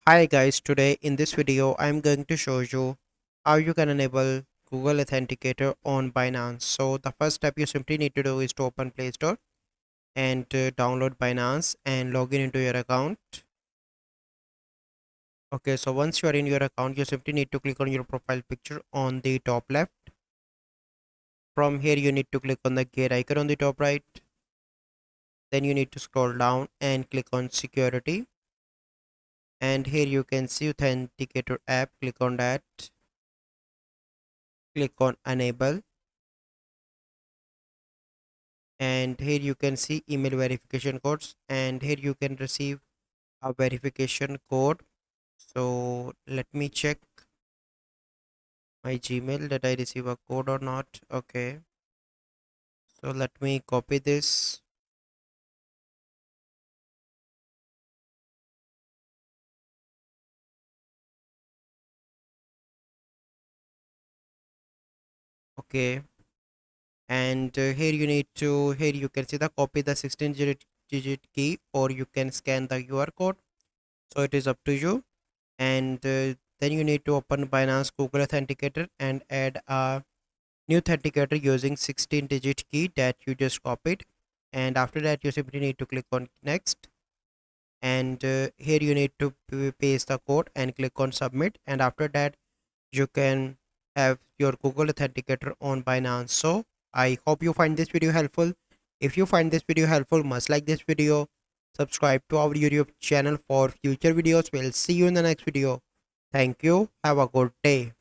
Hi guys, today in this video I'm going to show you how you can enable Google Authenticator on Binance. So the first step you simply need to do is to open Play Store and download Binance and log in into your account. Okay, so once you are in your account, you simply need to click on your profile picture on the top left. From here you need to click on the gear icon on the top right. Then you need to scroll down and click on security. And here you can see Authenticator app. Click on that. Click on enable, and here you can see email verification codes, and here you can receive a verification code. So let me check my Gmail that I receive a code or not. Okay, so let me copy this. Okay, and here you can see the copy the 16 digit key, or you can scan the QR code, so it is up to you. And then you need to open Binance Google Authenticator and add a new authenticator using 16 digit key that you just copied. And after that you simply need to click on next, and here you need to paste the code and click on submit, and after that you can have your Google Authenticator on Binance. So I hope you find this video helpful. If you find this video helpful, must like this video, subscribe to our YouTube channel for future videos. We'll see you in the next video. Thank you, have a good day.